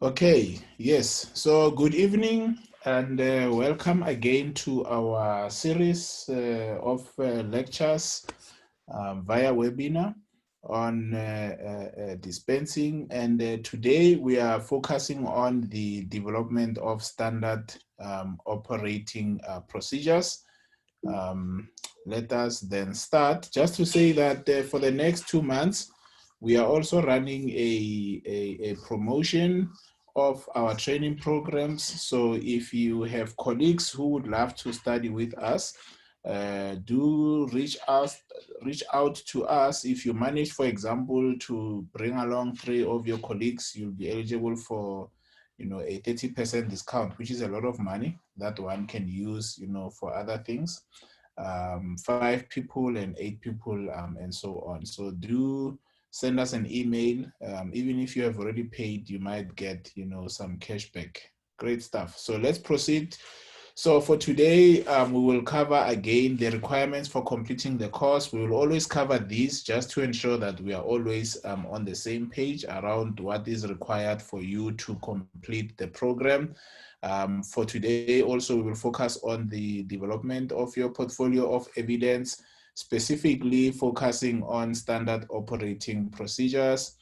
Okay, yes. So good evening and welcome again to our series of lectures via webinar on dispensing. And today we are focusing on the development of standard operating procedures. Let us then start. Just to say that for the next 2 months, we are also running a promotion of our training programs. So if you have colleagues who would love to study with us, do reach out to us. If you manage, for example, to bring along 3 of your colleagues, you'll be eligible for a 30% discount, which is a lot of money that one can use for other things. 5 people and 8 people and so on. So do send us an email. Even if you have already paid, you might get some cash back. Great stuff. So let's proceed. So for today, we will cover again the requirements for completing the course. We will always cover these just to ensure that we are always on the same page around what is required for you to complete the program. For today, also, we will focus on the development of your portfolio of evidence, specifically focusing on standard operating procedures.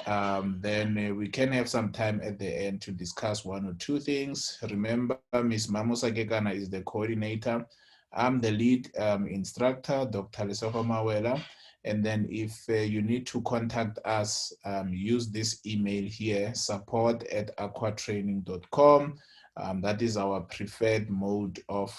Then we can have some time at the end to discuss 1 or 2 things. Remember, Ms. Mamosa Gekana is the coordinator. I'm the lead instructor, Dr. Lesoko Mawela. And then if you need to contact us, use this email here, support@aquatraining.com. That is our preferred mode of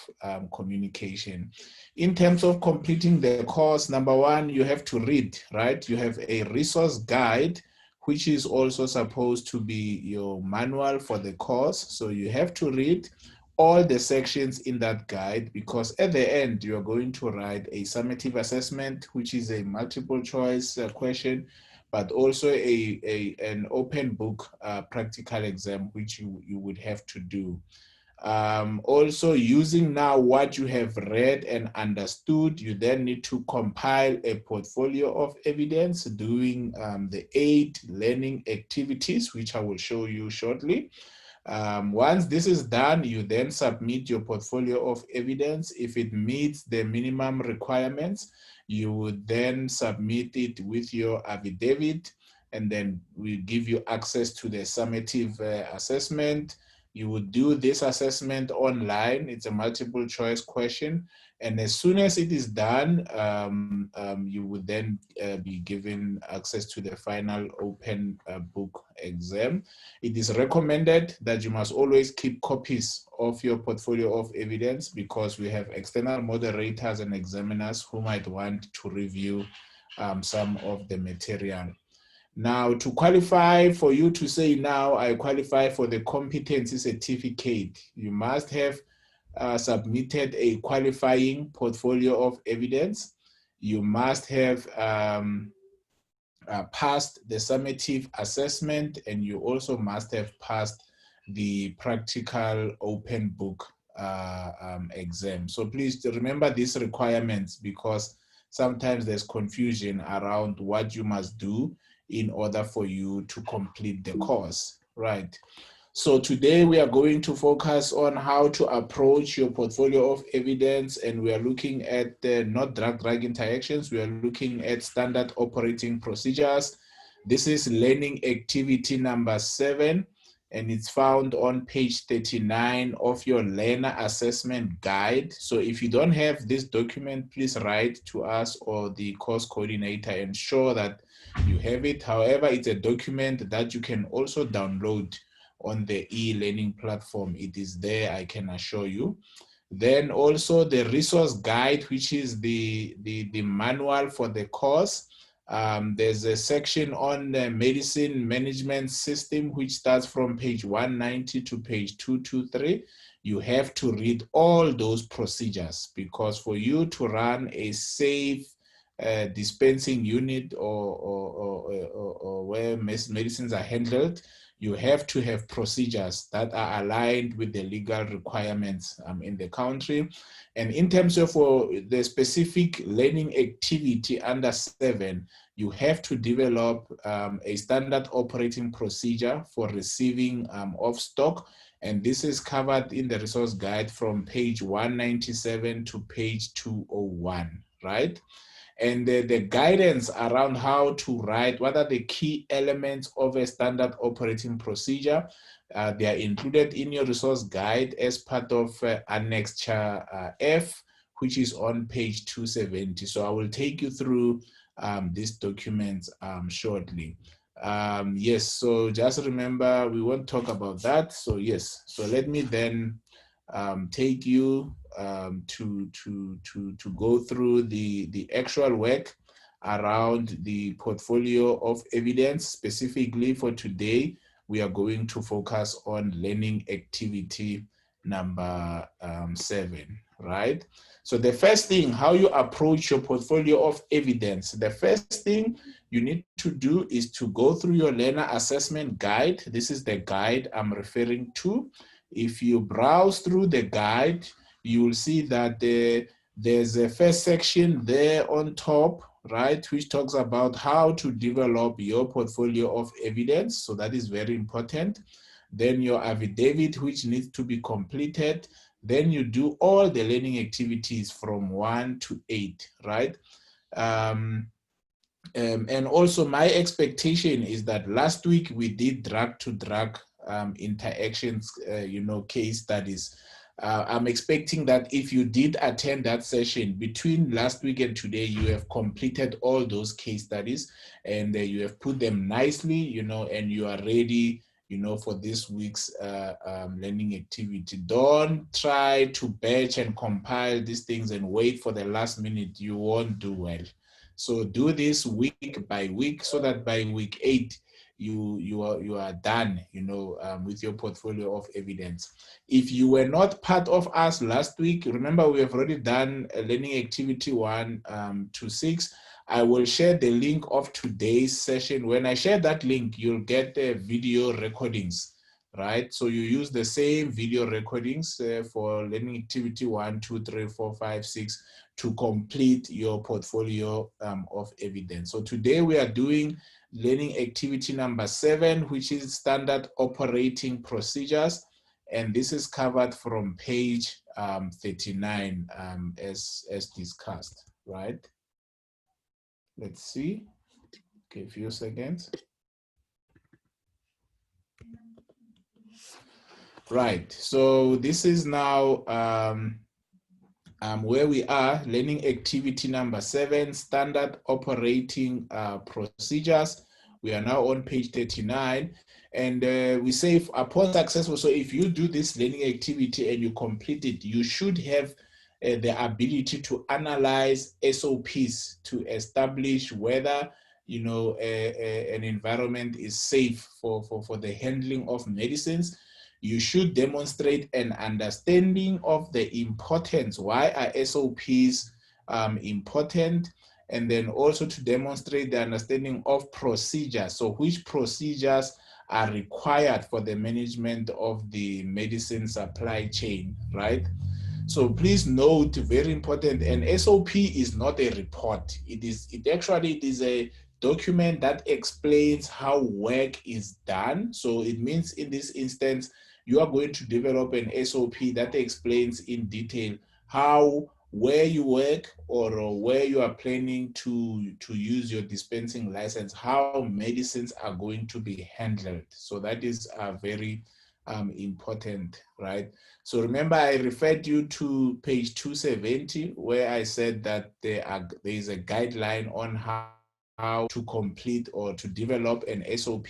communication. In terms of completing the course, number 1, you have to read, right? You have a resource guide, which is also supposed to be your manual for the course. So you have to read all the sections in that guide, because at the end, you are going to write a summative assessment, which is a multiple choice question, but also an open book practical exam, which you would have to do. Also, using now what you have read and understood, you then need to compile a portfolio of evidence, doing the 8 learning activities, which I will show you shortly. Once this is done, you then submit your portfolio of evidence. If it meets the minimum requirements, you would then submit it with your affidavit, and then we give you access to the summative assessment. You would do this assessment online. It's a multiple choice question. And as soon as it is done, you would then be given access to the final open book exam. It is recommended that you must always keep copies of your portfolio of evidence, because we have external moderators and examiners who might want to review some of the material. Now, to qualify for you to say now, I qualify for the competency certificate, you must have submitted a qualifying portfolio of evidence. You must have passed the summative assessment, and you also must have passed the practical open book exam. So please remember these requirements, because sometimes there's confusion around what you must do in order for you to complete the course, right? So today we are going to focus on how to approach your portfolio of evidence, and we are looking at not drug-drug interactions. We are looking at standard operating procedures. This is learning activity number 7, and it's found on page 39 of your learner assessment guide. So if you don't have this document, please write to us or the course coordinator, ensure that you have it. However, it's a document that you can also download on the e-learning platform. It is there, I can assure you. Then also the resource guide, which is the manual for the course. There's a section on the medicine management system, which starts from page 190 to page 223. You have to read all those procedures, because for you to run a safe dispensing unit or where medicines are handled, you have to have procedures that are aligned with the legal requirements in the country. And in terms of the specific learning activity under 7, you have to develop a standard operating procedure for receiving of stock. And this is covered in the resource guide from page 197 to page 201, right? And the guidance around how to write, what are the key elements of a standard operating procedure, they are included in your resource guide as part of Annexure F, which is on page 270. So I will take you through these documents shortly. Yes, so just remember, we won't talk about that. So yes, so let me then take you to go through the actual work around the portfolio of evidence. Specifically for today, we are going to focus on learning activity number 7, right? So the first thing, how you approach your portfolio of evidence, the first thing you need to do is to go through your learner assessment guide. This is the guide I'm referring to. If you browse through the guide, you will see that there's a first section there on top, right, which talks about how to develop your portfolio of evidence. So that is very important. Then your affidavit, which needs to be completed. Then you do all the learning activities from 1 to 8, right? And also my expectation is that last week we did drug-to-drug interactions, case studies. I'm expecting that if you did attend that session between last week and today, you have completed all those case studies and you have put them nicely, and you are ready, for this week's learning activity. Don't try to batch and compile these things and wait for the last minute. You won't do well. So do this week by week so that by week 8, you are done, with your portfolio of evidence. If you were not part of us last week, remember we have already done a learning activity 1 to 6. I will share the link of today's session. When I share that link, you'll get the video recordings, right? So you use the same video recordings for learning activity 1, 2, 3, 4, 5, 6 to complete your portfolio of evidence. So today we are doing learning activity number 7, which is standard operating procedures. And this is covered from page 39 as discussed, right? Let's see. Okay, a few seconds. Right, so this is now where we are, learning activity number 7, standard operating procedures. We are now on page 39, and we say upon successful. So if you do this learning activity and you complete it, you should have the ability to analyze SOPs to establish whether an environment is safe for the handling of medicines. You should demonstrate an understanding of the importance. Why are SOPs important? And then also to demonstrate the understanding of procedures. So which procedures are required for the management of the medicine supply chain, right? So please note, very important, an SOP is not a report. It is a document that explains how work is done. So it means in this instance, you are going to develop an SOP that explains in detail where you work or where you are planning to use your dispensing license, how medicines are going to be handled. So that is very important, right? So remember, I referred you to page 270, where I said that there is a guideline on how to complete or to develop an SOP.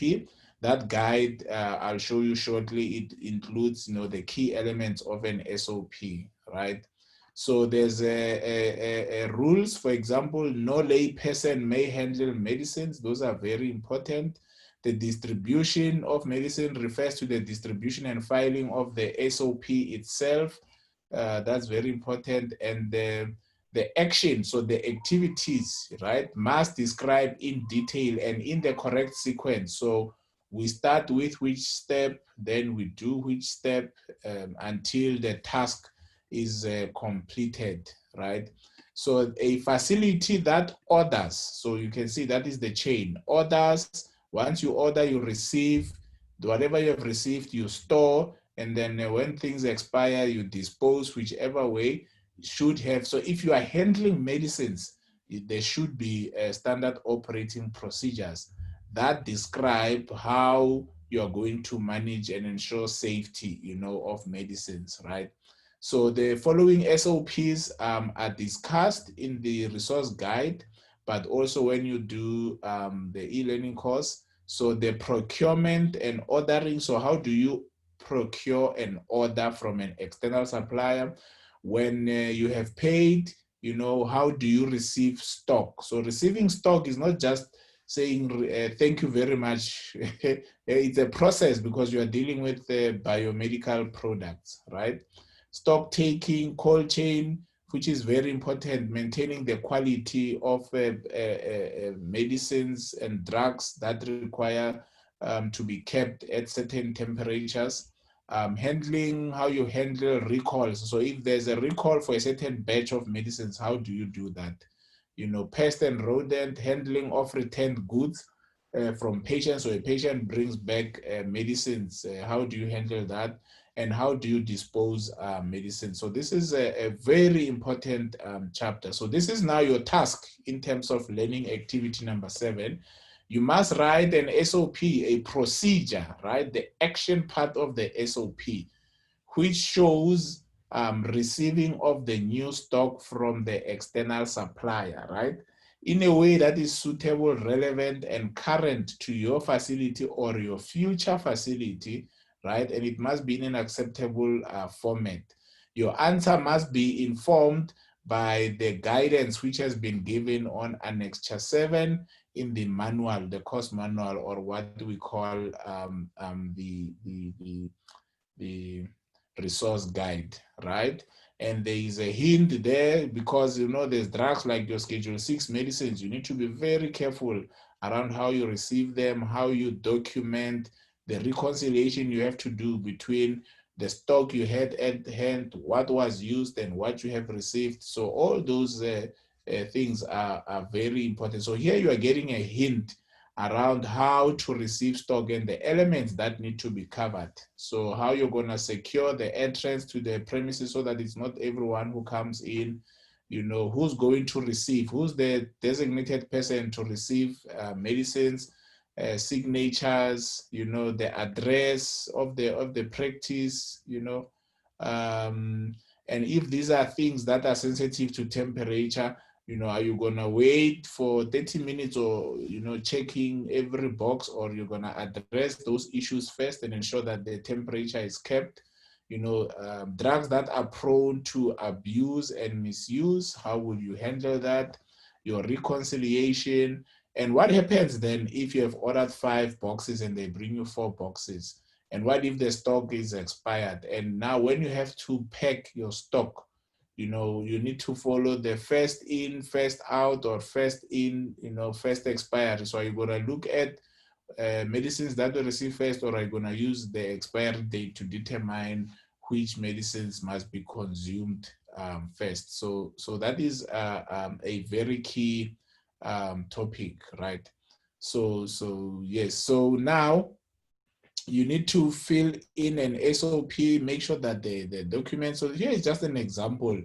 That guide, I'll show you shortly. It includes, the key elements of an SOP, right? So there's a rules, for example, no lay person may handle medicines. Those are very important. The distribution of medicine refers to the distribution and filing of the SOP itself. That's very important. And the action, so the activities, right, must describe in detail and in the correct sequence. So We start with which step, then we do which step until the task is completed, right? So a facility that orders, so you can see that is the chain, orders. Once you order, you receive. Whatever you have received, you store, and then when things expire, you dispose, whichever way should have. So if you are handling medicines, there should be standard operating procedures that describe how you are going to manage and ensure safety, of medicines, right? So the following SOPs are discussed in the resource guide, but also when you do the e-learning course. So the procurement and ordering. So how do you procure and order from an external supplier? When you have paid, how do you receive stock? So receiving stock is not just saying thank you very much. It's a process because you are dealing with biomedical products, right? Stock taking, cold chain, which is very important, maintaining the quality of medicines and drugs that require to be kept at certain temperatures. Handling, how you handle recalls. So if there's a recall for a certain batch of medicines, how do you do that? Pest and rodent, handling of returned goods from patients. So a patient brings back medicines. How do you handle that? And how do you dispose medicine? So this is a very important chapter. So this is now your task in terms of learning activity number 7. You must write an SOP, a procedure, right? The action part of the SOP, which shows receiving of the new stock from the external supplier, right? In a way that is suitable, relevant, and current to your facility or your future facility, right? And it must be in an acceptable format. Your answer must be informed by the guidance which has been given on Annexure 7 in the manual, the course manual, or what we call the resource guide, right? And there is a hint there because there's drugs like your Schedule 6 medicines. You need to be very careful around how you receive them, how you document the reconciliation you have to do between the stock you had at hand, what was used, and what you have received. So all those things are very important. So here you are getting a hint around how to receive stock and the elements that need to be covered. So how you're going to secure the entrance to the premises so that it's not everyone who comes in, who's going to receive, who's the designated person to receive medicines, signatures, the address of the practice, and if these are things that are sensitive to temperature, are you going to wait for 30 minutes or, checking every box, or you're going to address those issues first and ensure that the temperature is kept? Drugs that are prone to abuse and misuse, how will you handle that? Your reconciliation. And what happens then if you have ordered 5 boxes and they bring you 4 boxes? And what if the stock is expired? And now when you have to pack your stock, you need to follow the first in, first out, or first in, first expiry. So you're going to look at medicines that were received first, or are you going to use the expiry date to determine which medicines must be consumed first? So that is a very key topic, right? So yes. So now you need to fill in an SOP, make sure that the document, so here is just an example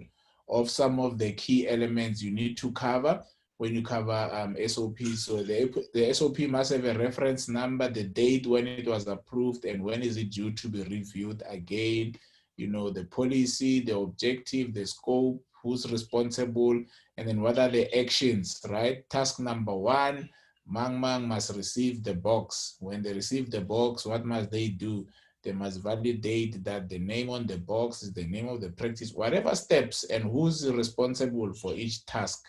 of some of the key elements you need to cover when you cover SOP. So the SOP must have a reference number, the date when it was approved, and when is it due to be reviewed again, the policy, the objective, the scope, who's responsible, and then what are the actions, right? Task number 1, Mang must receive the box. When they receive the box, what must they do? They must validate that the name on the box is the name of the practice, whatever steps, and who's responsible for each task.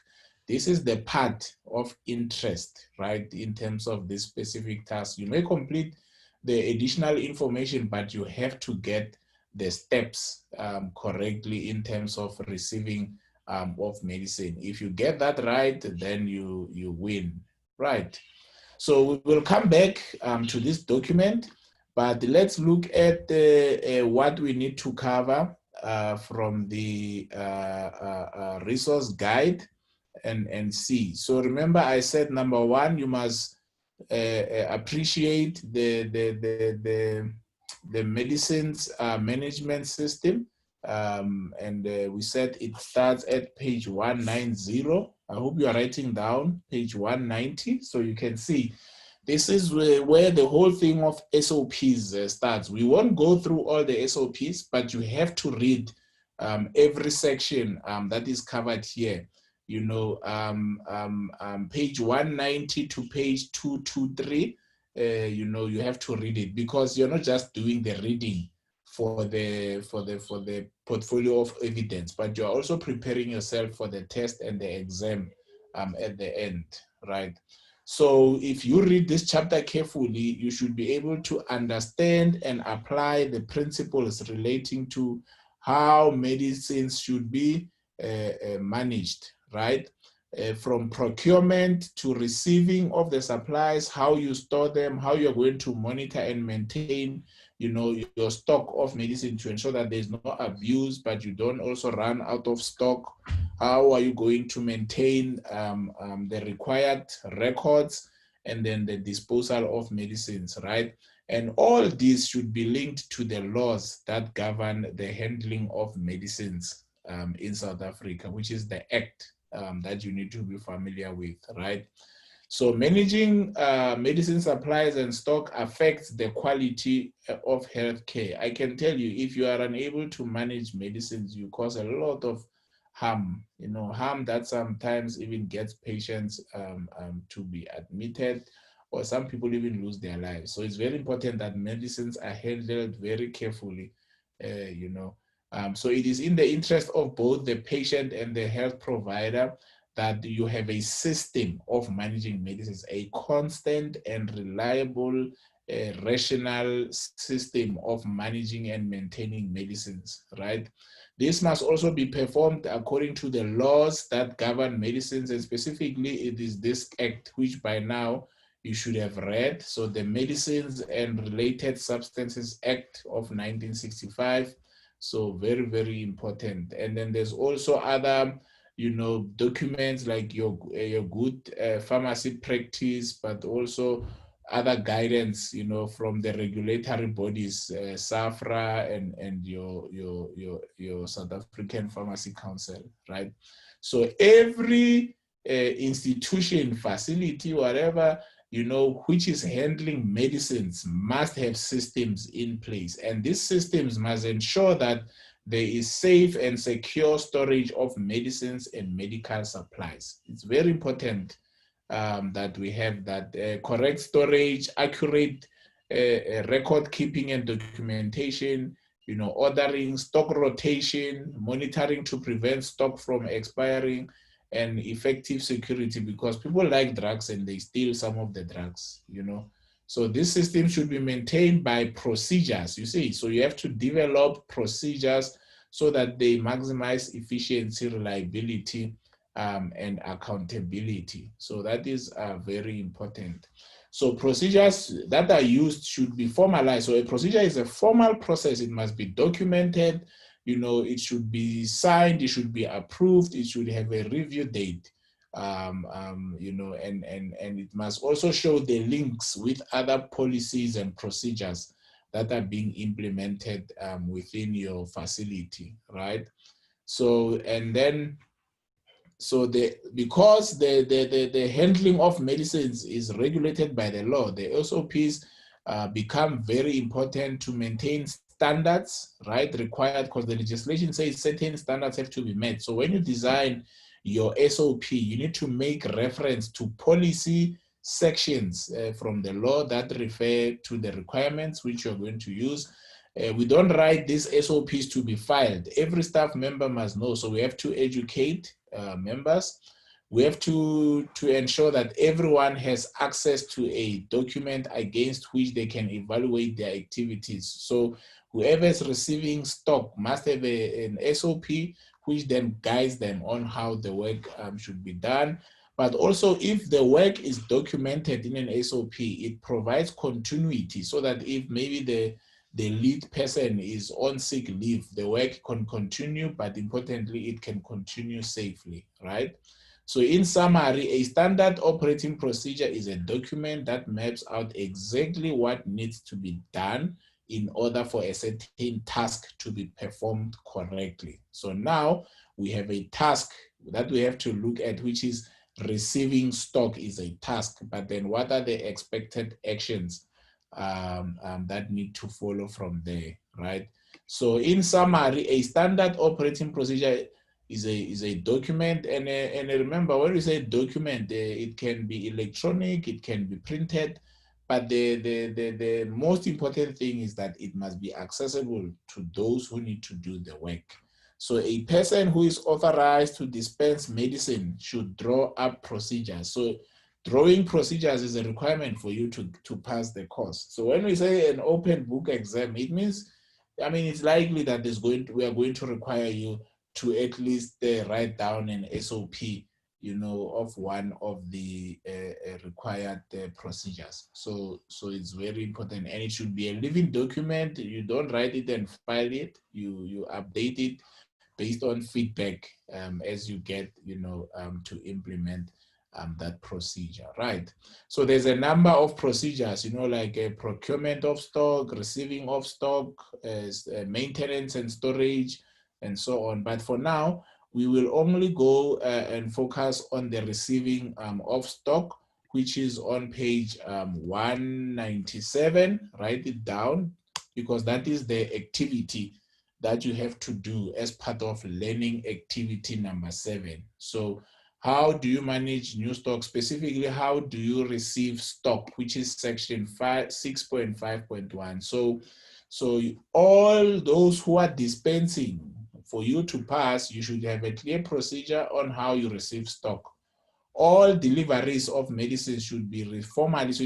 This is the part of interest, right? In terms of this specific task, you may complete the additional information, but you have to get the steps correctly in terms of receiving of medicine. If you get that right, then you win. Right. So we will come back to this document, but let's look at what we need to cover from the resource guide and see. So remember, I said number one, you must appreciate the medicines management system. And we said it starts at page 190. I hope you are writing down page 190 so you can see. This is where the whole thing of SOPs starts. We won't go through all the SOPs, but you have to read every section that is covered here. You know, page 190 to page 223, you know, you have to read it because you're not just doing the reading for the portfolio of evidence, but you're also preparing yourself for the test and the exam at the end, right? So if you read this chapter carefully, you should be able to understand and apply the principles relating to how medicines should be managed, right? From procurement to receiving of the supplies, how you store them, how you're going to monitor and maintain, you know, your stock of medicine to ensure that there's no abuse, but you don't also run out of stock. How are you going to maintain the required records and then the disposal of medicines, right? And all these should be linked to the laws that govern the handling of medicines in South Africa, which is the Act that you need to be familiar with, right? So managing medicine supplies and stock affects the quality of healthcare. I can tell you, if you are unable to manage medicines, you cause a lot of harm, you know, harm that sometimes even gets patients to be admitted, or some people even lose their lives. So it's very important that medicines are handled very carefully, you know. So it is in the interest of both the patient and the health provider that you have a system of managing medicines, a constant and reliable, rational system of managing and maintaining medicines, right? This must also be performed according to the laws that govern medicines, and specifically it is this act, which by now you should have read. So the Medicines and Related Substances Act of 1965. So very, very important. And then there's also other, you know, documents like your good pharmacy practice, but also other guidance, you know, from the regulatory bodies, SAFRA and your South African Pharmacy Council, right? So every institution, facility, whatever, you know, which is handling medicines must have systems in place. And these systems must ensure that there is safe and secure storage of medicines and medical supplies. It's very important that we have that correct storage, accurate record keeping and documentation, you know, ordering, stock rotation, monitoring to prevent stock from expiring, and effective security, because people like drugs and they steal some of the drugs, you know. So this system should be maintained by procedures, you see. So you have to develop procedures so that they maximize efficiency, reliability, and accountability. So that is very important. So procedures that are used should be formalized. So a procedure is a formal process. It must be documented. You know, it should be signed. It should be approved. It should have a review date. You know, and it must also show the links with other policies and procedures that are being implemented within your facility, right? So, and then, so because the handling of medicines is regulated by the law, the SOPs become very important to maintain standards, right? Required, because the legislation says certain standards have to be met. So when you design your SOP, you need to make reference to policy sections from the law that refer to the requirements which you're going to use. We don't write these SOPs to be filed. Every staff member must know. So we have to educate members. We have to ensure that everyone has access to a document against which they can evaluate their activities. So whoever is receiving stock must have an SOP which then guides them on how the work should be done. But also, if the work is documented in an SOP, it provides continuity so that if maybe the lead person is on sick leave, the work can continue, but importantly, it can continue safely, right? So in summary, a standard operating procedure is a document that maps out exactly what needs to be done in order for a certain task to be performed correctly. So now we have a task that we have to look at, which is receiving stock is a task, but then what are the expected actions that need to follow from there, right? So in summary, a standard operating procedure is a document, and remember, when we say document, it can be electronic, it can be printed, but the most important thing is that it must be accessible to those who need to do the work. So a person who is authorized to dispense medicine should draw up procedures. So drawing procedures is a requirement for you to pass the course. So when we say an open book exam, it means, I mean, it's likely that we are going to require you to at least write down an SOP, of one of the required procedures. So it's very important, and it should be a living document. You don't write it and file it. You update it based on feedback as you get, to implement that procedure, right? So there's a number of procedures, like a procurement of stock, receiving of stock, maintenance and storage, and so on. But for now, we will only go and focus on the receiving of stock, which is on page 197. Write it down, because that is the activity that you have to do as part of learning activity number 7. So how do you manage new stock? Specifically, how do you receive stock, which is section 6.5.1. So all those who are dispensing, for you to pass, you should have a clear procedure on how you receive stock. All deliveries of medicines should be formally. So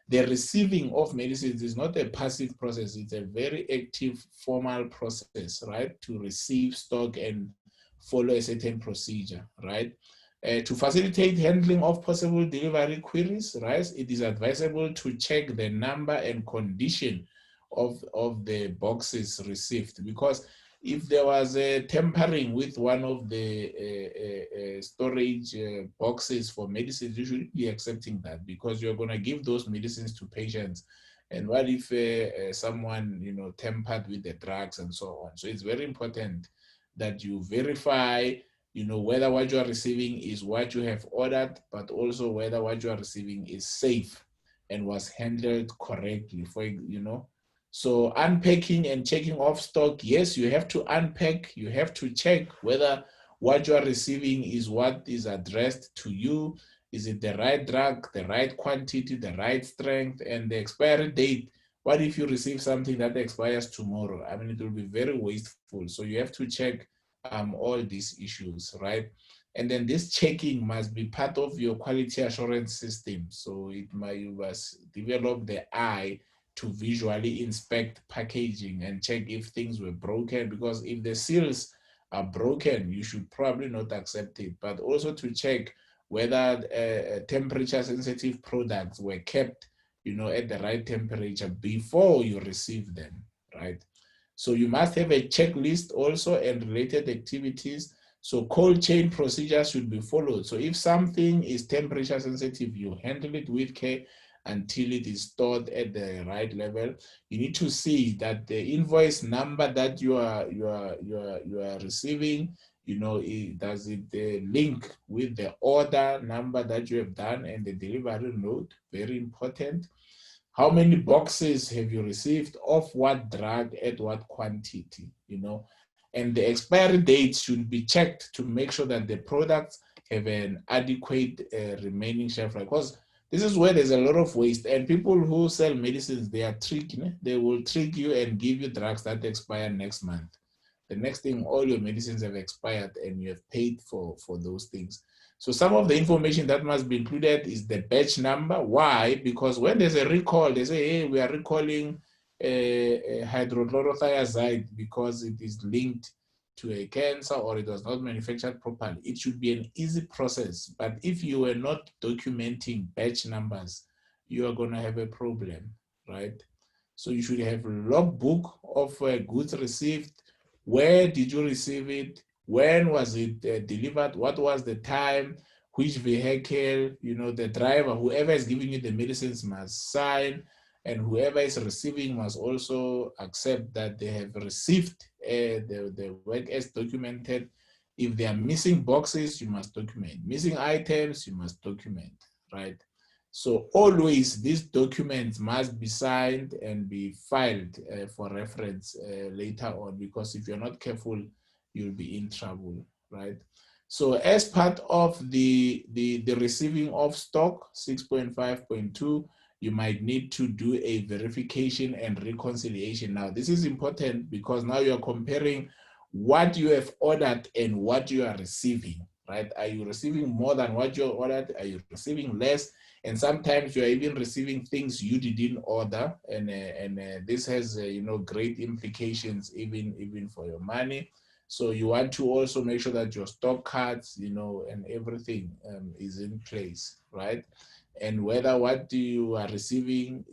the receiving of medicines is not a passive process. It's a very active, formal process, right? To receive stock and follow a certain procedure, right? To facilitate handling of possible delivery queries, right? It is advisable to check the number and condition of the boxes received, because if there was a tampering with one of the storage boxes for medicines, you should be accepting that, because you're going to give those medicines to patients. And what if someone, tampered with the drugs and so on? So it's very important that you verify, whether what you are receiving is what you have ordered, but also whether what you are receiving is safe and was handled correctly. So unpacking and checking off stock, yes, you have to unpack, you have to check whether what you are receiving is what is addressed to you. Is it the right drug, the right quantity, the right strength, and the expiry date? What if you receive something that expires tomorrow? I mean, it will be very wasteful. So you have to check all these issues, right? And then this checking must be part of your quality assurance system. So you must develop the eye to visually inspect packaging and check if things were broken, because if the seals are broken, you should probably not accept it. But also to check whether temperature sensitive products were kept, at the right temperature before you receive them, right? So you must have a checklist also and related activities. So cold chain procedures should be followed. So if something is temperature sensitive, you handle it with care until it is stored at the right level. You need to see that the invoice number that you are receiving, does it link with the order number that you have done and the delivery note? Very important. How many boxes have you received of what drug at what quantity, and the expiry dates should be checked to make sure that the products have an adequate remaining shelf life, because this is where there's a lot of waste, and people who sell medicines, they are tricky. They will trick you and give you drugs that expire next month. The next thing, all your medicines have expired and you have paid for those things. So some of the information that must be included is the batch number. Why? Because when there's a recall, they say, hey, we are recalling hydrochlorothiazide because it is linked to a cancer or it was not manufactured properly, it should be an easy process. But if you are not documenting batch numbers, you are going to have a problem, right? So you should have a logbook of goods received. Where did you receive it? When was it delivered? What was the time? Which vehicle? You know, the driver, whoever is giving you the medicines must sign, and whoever is receiving must also accept that they have received the work as documented. If they are missing boxes, you must document. Missing items, you must document, right? So always these documents must be signed and be filed for reference later on, because if you're not careful, you'll be in trouble, right? So as part of the receiving of stock 6.5.2, you might need to do a verification and reconciliation. Now, this is important because now you're comparing what you have ordered and what you are receiving, right? Are you receiving more than what you ordered? Are you receiving less? And sometimes you are even receiving things you didn't order, and this has you know, great implications even for your money. So you want to also make sure that your stock cards, you know, and everything is in place, right? And whether what you are receiving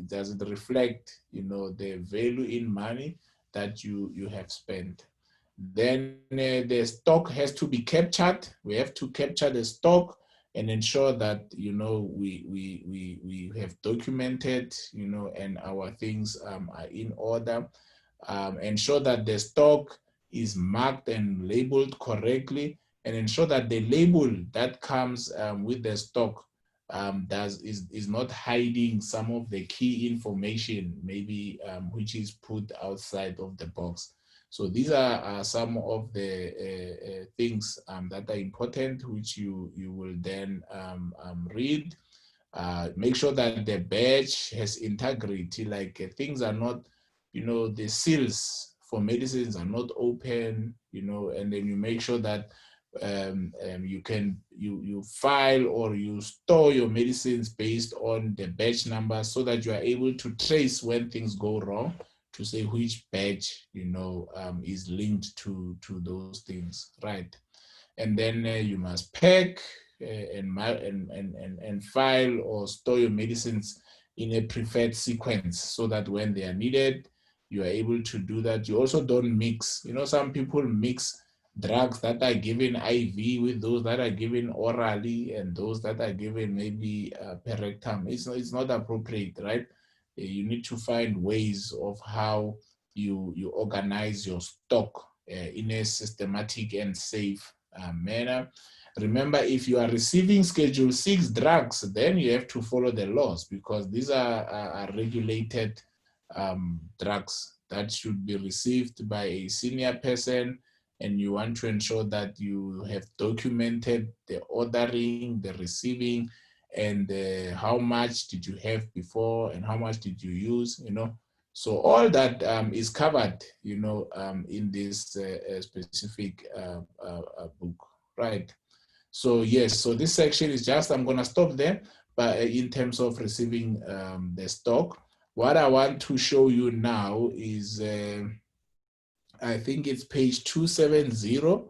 does it reflect, you know, the value in money that you have spent. Then the stock has to be captured. We have to capture the stock and ensure that, you know, we have documented, you know, and our things are in order. Ensure that the stock is marked and labeled correctly, and ensure that the label that comes with the stock is not hiding some of the key information, maybe which is put outside of the box. So these are some of the things that are important, which you will then read. Make sure that the batch has integrity, like things are not, you know, the seals for medicines are not open, you know, and then you make sure that you file or you store your medicines based on the batch number, so that you are able to trace when things go wrong, to say which batch, you know, is linked to those things, right? And then you must pack and file or store your medicines in a preferred sequence, so that when they are needed, you are able to do that. You also don't mix. You know, some people mix drugs that are given IV with those that are given orally, and those that are given maybe per rectum. It's not appropriate, right? You need to find ways of how you organize your stock in a systematic and safe manner. Remember, if you are receiving Schedule 6 drugs, then you have to follow the laws, because these are regulated drugs that should be received by a senior person, and you want to ensure that you have documented the ordering, the receiving, and how much did you have before and how much did you use, you know. So all that is covered, you know, in this specific book, right? So yes, so this section is just, I'm gonna stop there, but in terms of receiving the stock, what I want to show you now is, I think it's page 270.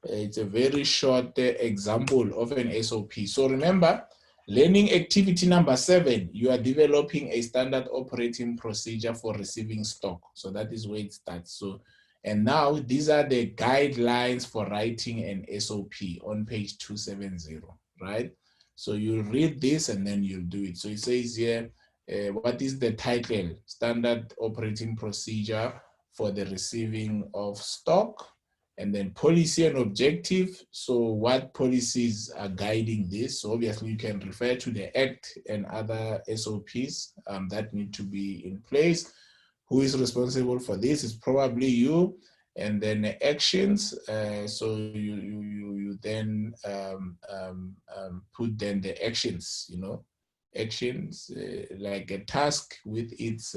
It's a very short example of an SOP. So remember, learning activity number 7, you are developing a standard operating procedure for receiving stock. So that is where it starts. So, and now these are the guidelines for writing an SOP on page 270, right? So you read this and then you'll do it. So it says here, what is the title? Standard operating procedure for the receiving of stock. And then policy and objective. So what policies are guiding this? So obviously you can refer to the Act and other SOPs that need to be in place. Who is responsible for this? It's probably you. And then the actions. So you then put then the actions, you know, actions like a task with its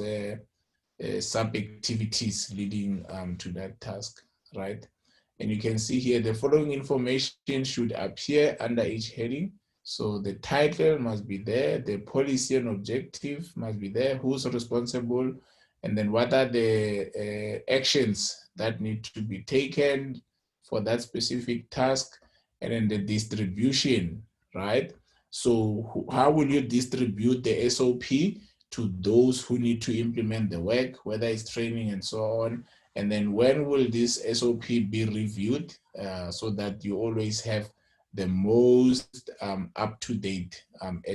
sub-activities leading to that task, right? And you can see here the following information should appear under each heading. So the title must be there, the policy and objective must be there, who's responsible, and then what are the actions that need to be taken for that specific task, and then the distribution, right? So how will you distribute the SOP to those who need to implement the work, whether it's training and so on? And then when will this SOP be reviewed so that you always have the most up-to-date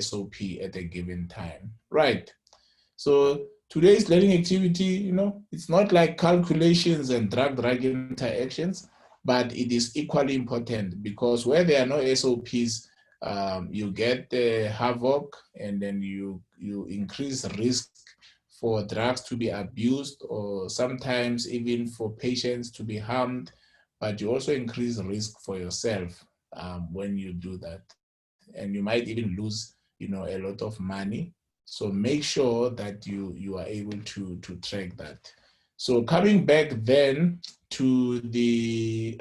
SOP at a given time, right? So today's learning activity, it's not like calculations and drug-drug interactions, but it is equally important because where there are no SOPs, you get the havoc, and then you increase risk for drugs to be abused, or sometimes even for patients to be harmed, but you also increase risk for yourself when you do that. And you might even lose, a lot of money. So make sure that you are able to track that. So coming back then to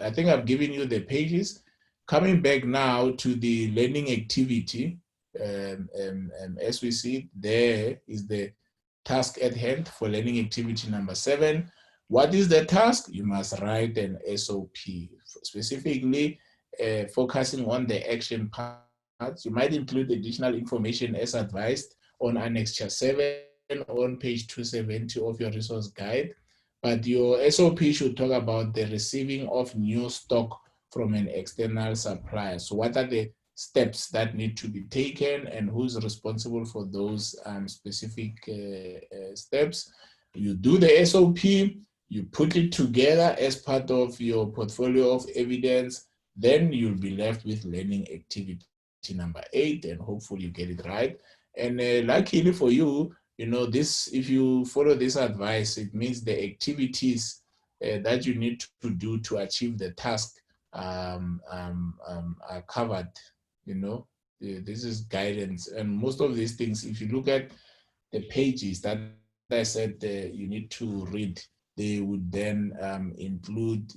I think I've given you the pages. Coming back now to the learning activity, as we see, there is the task at hand for learning activity number 7. What is the task? You must write an SOP, specifically focusing on the action parts. You might include additional information as advised on Annexure 7 on page 270 of your resource guide. But your SOP should talk about the receiving of new stock from an external supplier. So what are the steps that need to be taken, and who's responsible for those specific steps? You do the SOP, you put it together as part of your portfolio of evidence, then you'll be left with learning activity number 8, and hopefully you get it right. And luckily for you, this, if you follow this advice, it means the activities that you need to do to achieve the task are covered. This is guidance, and most of these things, if you look at the pages that I said you need to read, they would then include,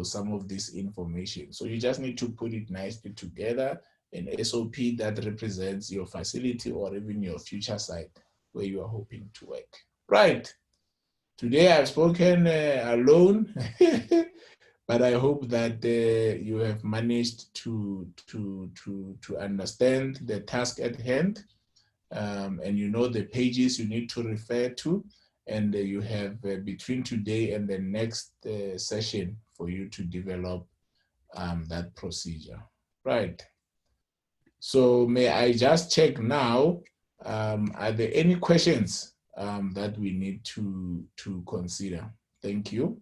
some of this information. So you just need to put it nicely together, an SOP that represents your facility or even your future site where you are hoping to work. Right. Today I've spoken alone, but I hope that you have managed to understand the task at hand, and you know the pages you need to refer to, and you have between today and the next session for you to develop that procedure. Right. So may I just check now, are there any questions that we need to consider? Thank you.